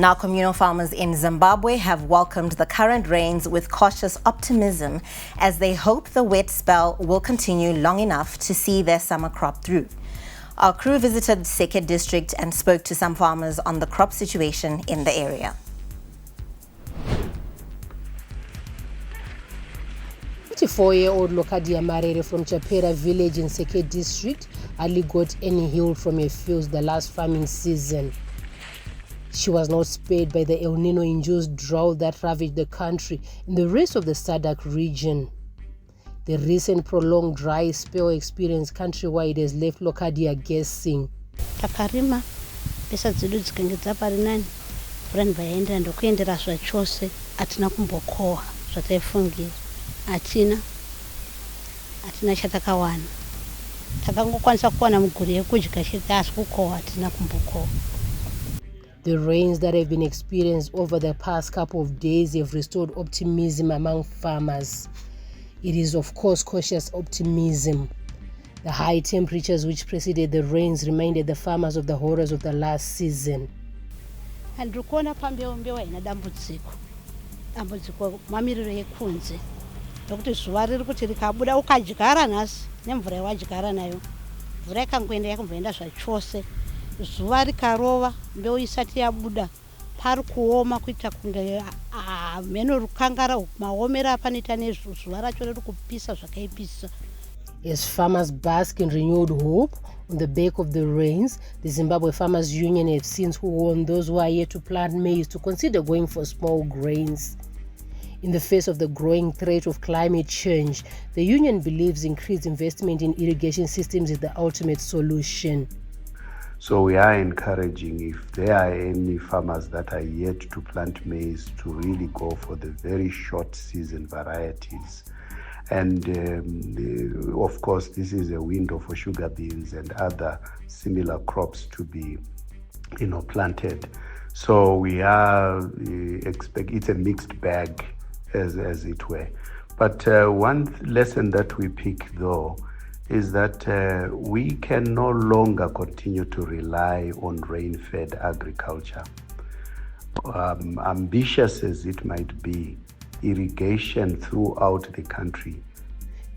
Now, communal farmers in Zimbabwe have welcomed the current rains with cautious optimism as they hope the wet spell will continue long enough to see their summer crop through. Our crew visited Seke district and spoke to some farmers on the crop situation in the area. 54-year-old Lokadia Marere from Chapera village in Seke district hardly got any yield from her fields the last farming season. She was not spared by the El Nino-induced drought that ravaged the country and the rest of the SADC region. The recent prolonged dry spell experience countrywide has left Lokadia guessing. Takarima pesa dzedu dzikange dzapari nani vurani vaenda ndokuendera zvachose atina kumbokohwa zvataifungira atina chatakawana takangokwanisa kuwana muguri yekudya chete asi kukohwa atina kumbokohwa. The rains that have been experienced over the past couple of days have restored optimism among farmers. It is, of course, cautious optimism. The high temperatures which preceded the rains reminded the farmers of the horrors of the last season. Handikuona pambeu haina dambudziko mamiriro ekunze ndokuti zuva riri kuti rikabuda ukadyara nhasi nemvura yawadyara nayo mvura ikangoenda yakumboenda zvachose zuva rikarova mbeu isati yabuda pari kuoma kuita kunge mheno rukangara maomera apanoita nezuva racho riri kupisa zvakaipisa. As farmers bask in renewed hope on the back of the rains, the Zimbabwe Farmers Union have since warned those who are yet to plant maize to consider going for small grains. In the face of the growing threat of climate change, the union believes increased investment in irrigation systems is the ultimate solution. So we are encouraging, if there are any farmers that are yet to plant maize, to really go for the very short season varieties. And of course, this is a window for sugar beans and other similar crops to be, planted. So we are it's a mixed bag, as it were. But one lesson that we pick, though, is that we can no longer continue to rely on rain-fed agriculture. Ambitious as it might be, irrigation throughout the country.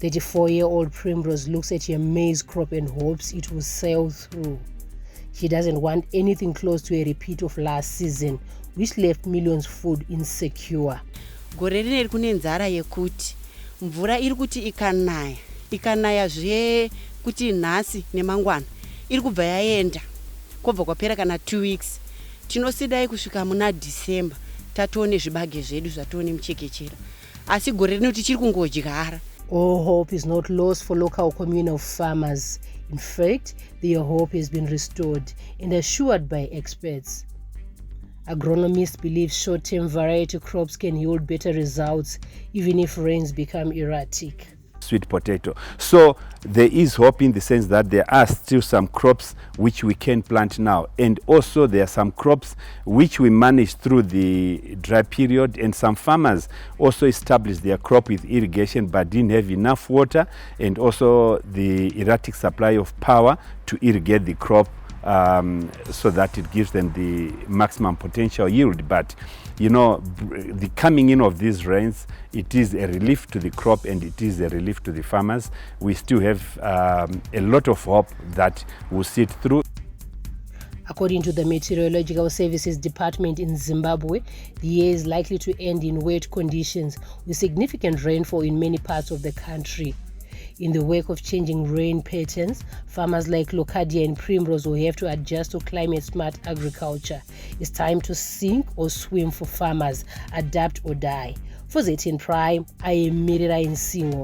34-year-old Primrose looks at her maize crop and hopes it will sail through. She doesn't want anything close to a repeat of last season, which left millions food insecure. Gore rine kune nzara yekuti mvura iri kuti ikanaya zve kuti nhasi nemangwana iri kubva yaenda kwobva kwapera kana 2 weeks tinosidai kusvika muna December tatoone zvibage zvedu zvatoone muchekechera asi gore rino tichiri kungodyara. All hope is not lost for local communal farmers. In fact, their hope has been restored and assured by experts. Agronomists believe short-term variety crops can yield better results even if rains become erratic. Sweet potato. So there is hope in the sense that there are still some crops which we can plant now, and also there are some crops which we managed through the dry period, and some farmers also established their crop with irrigation but didn't have enough water and also the erratic supply of power to irrigate the crop so that it gives them the maximum potential yield. But the coming in of these rains, it is a relief to the crop and it is a relief to the farmers. We still have a lot of hope that we'll see it through. According to the Meteorological Services Department in Zimbabwe, the year is likely to end in wet conditions with significant rainfall in many parts of the country. In the wake of changing rain patterns, farmers like Lokadia and Primrose will have to adjust to climate-smart agriculture. It's time to sink or swim for farmers, adapt or die. For ZTN Prime, I am Mirira Nsingo.